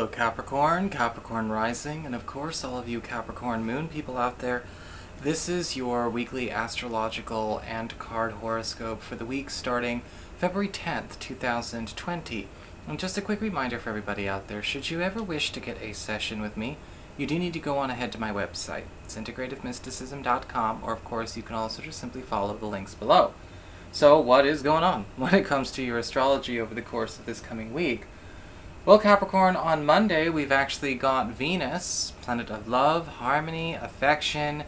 Hello Capricorn, Capricorn Rising, and of course all of you Capricorn Moon people out there. This is your weekly astrological and card horoscope for the week starting February 10th, 2020. And just a quick reminder for everybody out there, should you ever wish to get a session with me, you do need to go on ahead to my website. It's integrativemysticism.com, or of course you can also just simply follow the links below. So what is going on when it comes to your astrology over the course of this coming week? Well, Capricorn, on Monday, we've actually got Venus, planet of love, harmony, affection,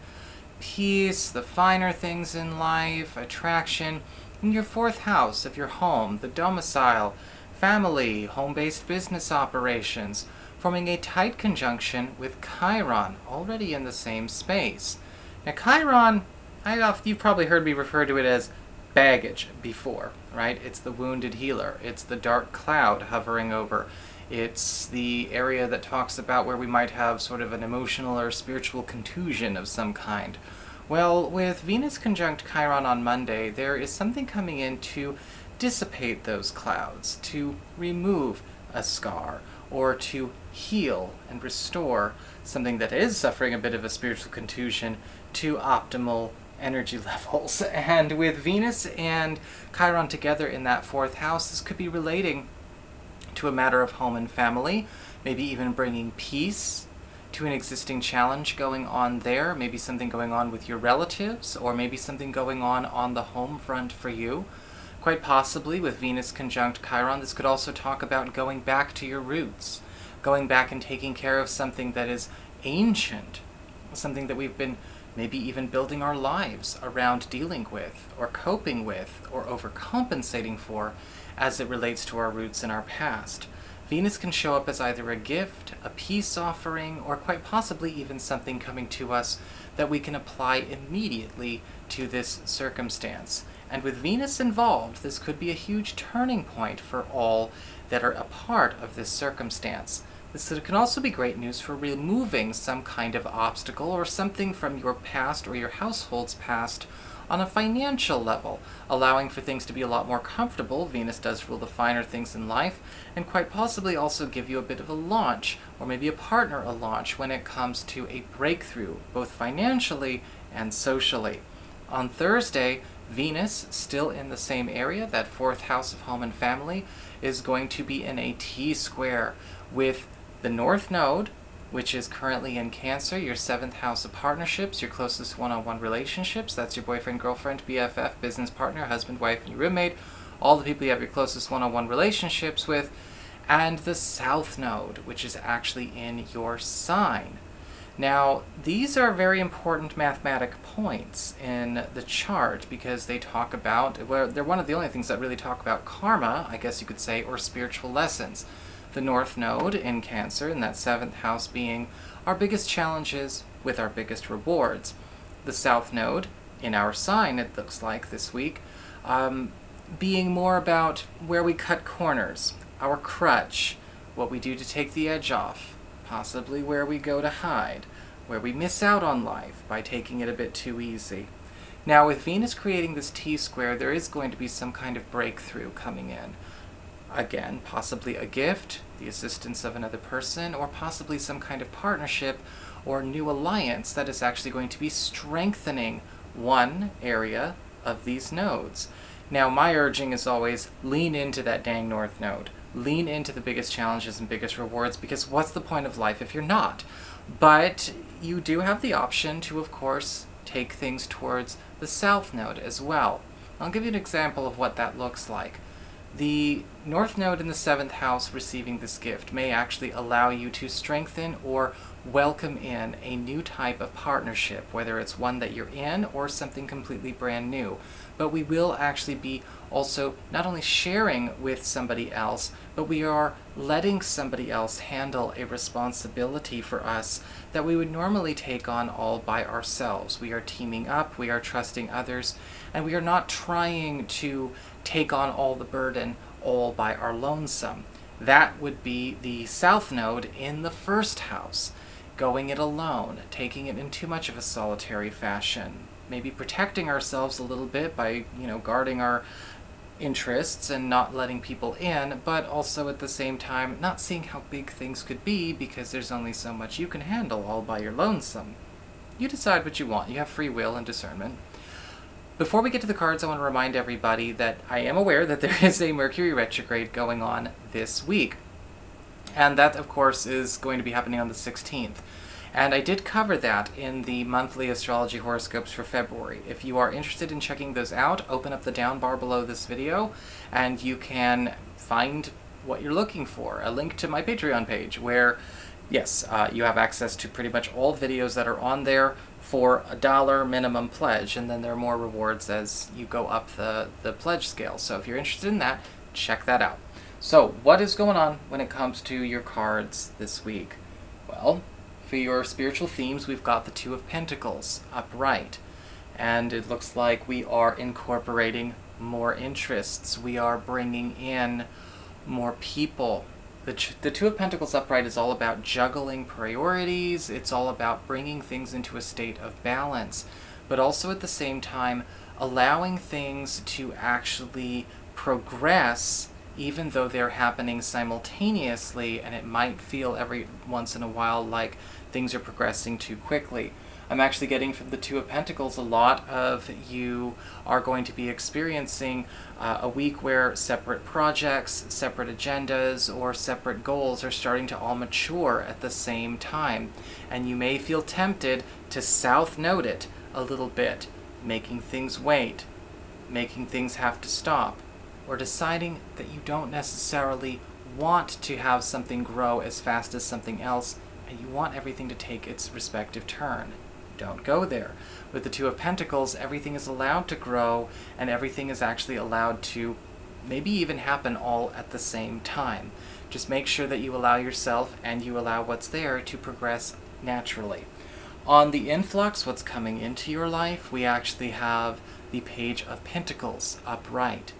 peace, the finer things in life, attraction, in your fourth house of your home, the domicile, family, home-based business operations, forming a tight conjunction with Chiron, already in the same space. Now, Chiron, you've probably heard me refer to it as baggage before, right? It's the wounded healer. It's the dark cloud hovering over. It's the area that talks about where we might have sort of an emotional or spiritual contusion of some kind. Well, with Venus conjunct Chiron on Monday, there is something coming in to dissipate those clouds, to remove a scar, or to heal and restore something that is suffering a bit of a spiritual contusion to optimal energy levels. And with Venus and Chiron together in that fourth house, this could be relating to a matter of home and family, maybe even bringing peace to an existing challenge going on there, maybe something going on with your relatives, or maybe something going on the home front for you. Quite possibly with Venus conjunct Chiron, this could also talk about going back to your roots, going back and taking care of something that is ancient, something that we've been maybe even building our lives around dealing with, or coping with, or overcompensating for as it relates to our roots in our past. Venus can show up as either a gift, a peace offering, or quite possibly even something coming to us that we can apply immediately to this circumstance. And with Venus involved, this could be a huge turning point for all that are a part of this circumstance. This can also be great news for removing some kind of obstacle or something from your past or your household's past on a financial level, allowing for things to be a lot more comfortable. Venus does rule the finer things in life, and quite possibly also give you a bit of a launch, or maybe a partner a launch, when it comes to a breakthrough, both financially and socially. On Thursday, Venus, still in the same area, that fourth house of home and family, is going to be in a T-square with the North Node, which is currently in Cancer, your seventh house of partnerships, your closest one-on-one relationships. That's your boyfriend, girlfriend, BFF, business partner, husband, wife, and your roommate, all the people you have your closest one-on-one relationships with, and the South Node, which is actually in your sign. Now, these are very important mathematic points in the chart because they talk about, well, they're one of the only things that really talk about karma, I guess you could say, or spiritual lessons. The North Node in Cancer, and that seventh house being our biggest challenges with our biggest rewards. The South Node in our sign, it looks like this week, being more about where we cut corners, our crutch, what we do to take the edge off, possibly where we go to hide, where we miss out on life by taking it a bit too easy. Now, with Venus creating this T-square, there is going to be some kind of breakthrough coming in. Again, possibly a gift, the assistance of another person, or possibly some kind of partnership or new alliance that is actually going to be strengthening one area of these nodes. Now, my urging is always lean into that dang North Node. Lean into the biggest challenges and biggest rewards, because what's the point of life if you're not? But you do have the option to, of course, take things towards the South Node as well. I'll give you an example of what that looks like. The North Node in the seventh house receiving this gift may actually allow you to strengthen or welcome in a new type of partnership, whether it's one that you're in or something completely brand new. But we will actually be also not only sharing with somebody else, but we are letting somebody else handle a responsibility for us that we would normally take on all by ourselves. We are teaming up, we are trusting others, and we are not trying to take on all the burden all by our lonesome. That would be the South Node in the first house, going it alone, taking it in too much of a solitary fashion, maybe protecting ourselves a little bit by, guarding our interests and not letting people in, but also at the same time not seeing how big things could be because there's only so much you can handle all by your lonesome. You decide what you want. You have free will and discernment. Before we get to the cards, I want to remind everybody that I am aware that there is a Mercury retrograde going on this week. And that, of course, is going to be happening on the 16th. And I did cover that in the monthly astrology horoscopes for February. If you are interested in checking those out, open up the down bar below this video, and you can find what you're looking for. A link to my Patreon page, where, yes, you have access to pretty much all videos that are on there for $1 minimum pledge, and then there are more rewards as you go up the pledge scale. So if you're interested in that, check that out. So, what is going on when it comes to your cards this week? Well, for your spiritual themes, we've got the Two of Pentacles upright. And it looks like we are incorporating more interests. We are bringing in more people. The Two of Pentacles upright is all about juggling priorities. It's all about bringing things into a state of balance. But also at the same time, allowing things to actually progress even though they're happening simultaneously, and it might feel every once in a while like things are progressing too quickly. I'm actually getting from the Two of Pentacles, a lot of you are going to be experiencing a week where separate projects, separate agendas, or separate goals are starting to all mature at the same time. And you may feel tempted to south node it a little bit, making things wait, making things have to stop, or deciding that you don't necessarily want to have something grow as fast as something else, and you want everything to take its respective turn. Don't go there. With the Two of Pentacles, everything is allowed to grow, and everything is actually allowed to maybe even happen all at the same time. Just make sure that you allow yourself and you allow what's there to progress naturally. On the influx, what's coming into your life, we actually have the Page of Pentacles upright.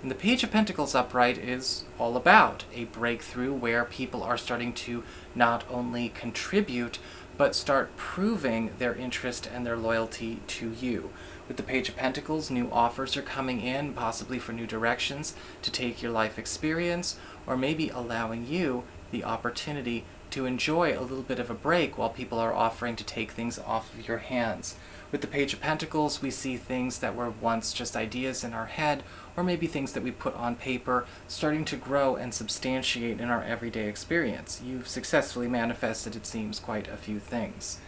And the Page of Pentacles upright is all about a breakthrough where people are starting to not only contribute, but start proving their interest and their loyalty to you. With the Page of Pentacles, new offers are coming in, possibly for new directions to take your life experience, or maybe allowing you the opportunity to enjoy a little bit of a break while people are offering to take things off of your hands. With the Page of Pentacles, we see things that were once just ideas in our head, or maybe things that we put on paper, starting to grow and substantiate in our everyday experience. You've successfully manifested, it seems, quite a few things.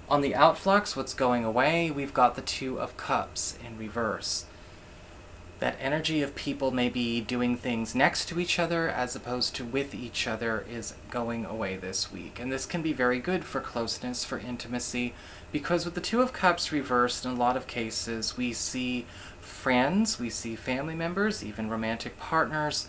On the outflux, what's going away, we've got the Two of Cups in reverse. That energy of people maybe doing things next to each other as opposed to with each other is going away this week. And this can be very good for closeness, for intimacy, because with the Two of Cups reversed, in a lot of cases, we see friends, we see family members, even romantic partners,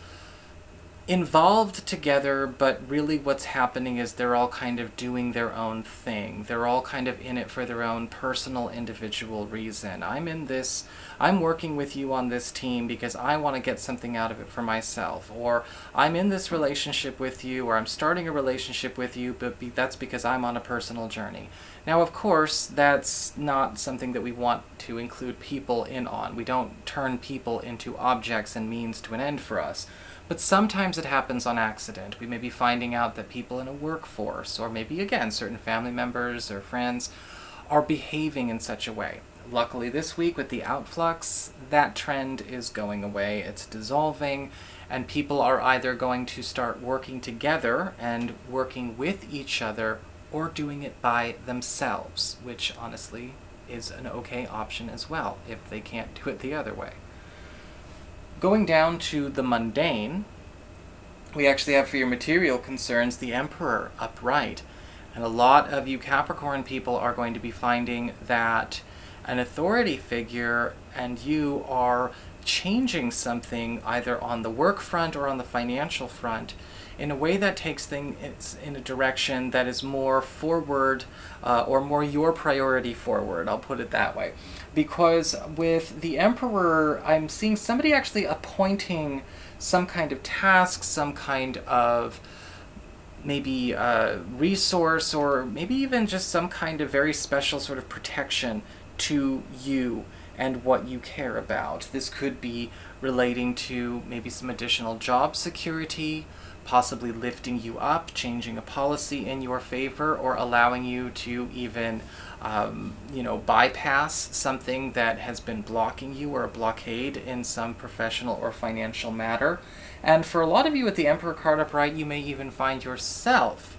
involved together, but really what's happening is they're all kind of doing their own thing. They're all kind of in it for their own personal, individual reason. I'm working with you on this team because I want to get something out of it for myself. Or I'm in this relationship with you, or I'm starting a relationship with you, but that's because I'm on a personal journey. Now, of course, that's not something that we want to include people in on. We don't turn people into objects and means to an end for us. But sometimes it happens on accident. We may be finding out that people in a workforce, or maybe, again, certain family members or friends, are behaving in such a way. Luckily this week with the outflux, that trend is going away. It's dissolving, and people are either going to start working together and working with each other, or doing it by themselves, which honestly is an okay option as well, if they can't do it the other way. Going down to the mundane, we actually have for your material concerns the Emperor upright. And a lot of you Capricorn people are going to be finding that an authority figure and you are changing something either on the work front or on the financial front in a way that takes things in a direction that is more forward or more your priority forward, I'll put it that way. Because with the Emperor, I'm seeing somebody actually appointing some kind of task, some kind of maybe resource, or maybe even just some kind of very special sort of protection to you. and what you care about. This could be relating to maybe some additional job security, possibly lifting you up, changing a policy in your favor, or allowing you to even, bypass something that has been blocking you, or a blockade in some professional or financial matter. And for a lot of you with the Emperor card upright, you may even find yourself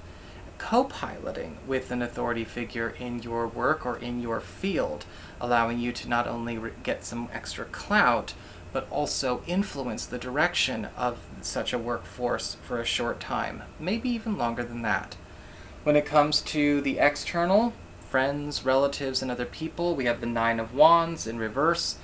co-piloting with an authority figure in your work or in your field, allowing you to not only get some extra clout, but also influence the direction of such a workforce for a short time, maybe even longer than that. When it comes to the external, friends, relatives, and other people, we have the Nine of Wands in reverse.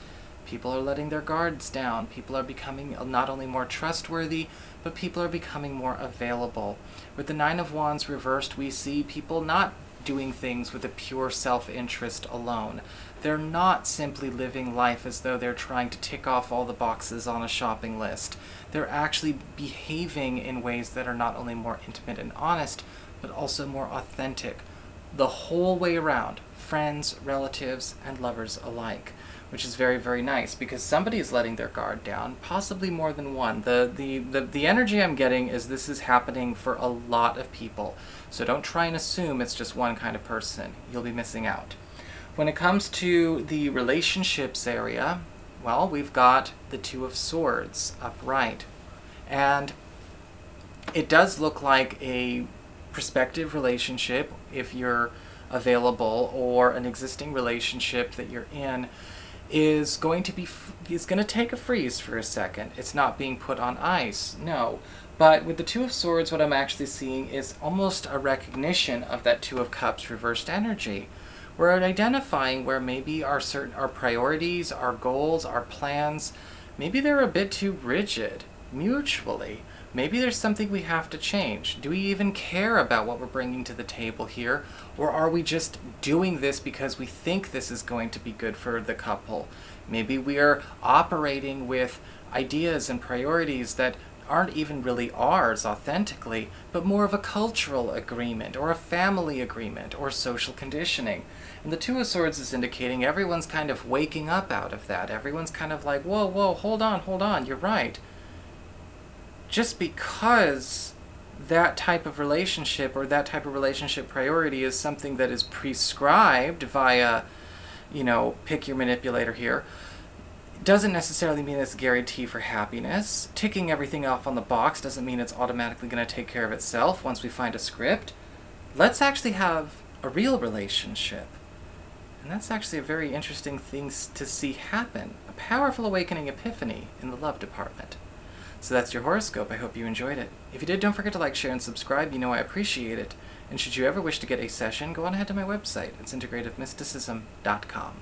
People are letting their guards down. People are becoming not only more trustworthy, but people are becoming more available. With the Nine of Wands reversed, we see people not doing things with a pure self-interest alone. They're not simply living life as though they're trying to tick off all the boxes on a shopping list. They're actually behaving in ways that are not only more intimate and honest, but also more authentic. The whole way around, friends, relatives, and lovers alike, which is very, very nice, because somebody is letting their guard down, possibly more than one. The energy I'm getting is this is happening for a lot of people, so don't try and assume it's just one kind of person. You'll be missing out. When it comes to the relationships area, well, we've got the Two of Swords upright, and it does look like a prospective relationship, if you're available, or an existing relationship that you're in, is going to take a freeze for a second. It's not being put on ice, no. But with the Two of Swords, what I'm actually seeing is almost a recognition of that Two of Cups reversed energy. We're identifying where maybe our priorities, our goals, our plans, maybe they're a bit too rigid mutually. Maybe there's something we have to change. Do we even care about what we're bringing to the table here? Or are we just doing this because we think this is going to be good for the couple? Maybe we are operating with ideas and priorities that aren't even really ours authentically, but more of a cultural agreement, or a family agreement, or social conditioning. And the Two of Swords is indicating everyone's kind of waking up out of that. Everyone's kind of like, whoa, hold on, you're right. Just because that type of relationship or that type of relationship priority is something that is prescribed via, pick your manipulator here, doesn't necessarily mean it's a guarantee for happiness. Ticking everything off on the box doesn't mean it's automatically going to take care of itself once we find a script. Let's actually have a real relationship. And that's actually a very interesting thing to see happen. A powerful awakening epiphany in the love department. So that's your horoscope. I hope you enjoyed it. If you did, don't forget to like, share, and subscribe. You know I appreciate it. And should you ever wish to get a session, go on ahead to my website. It's integrativemysticism.com.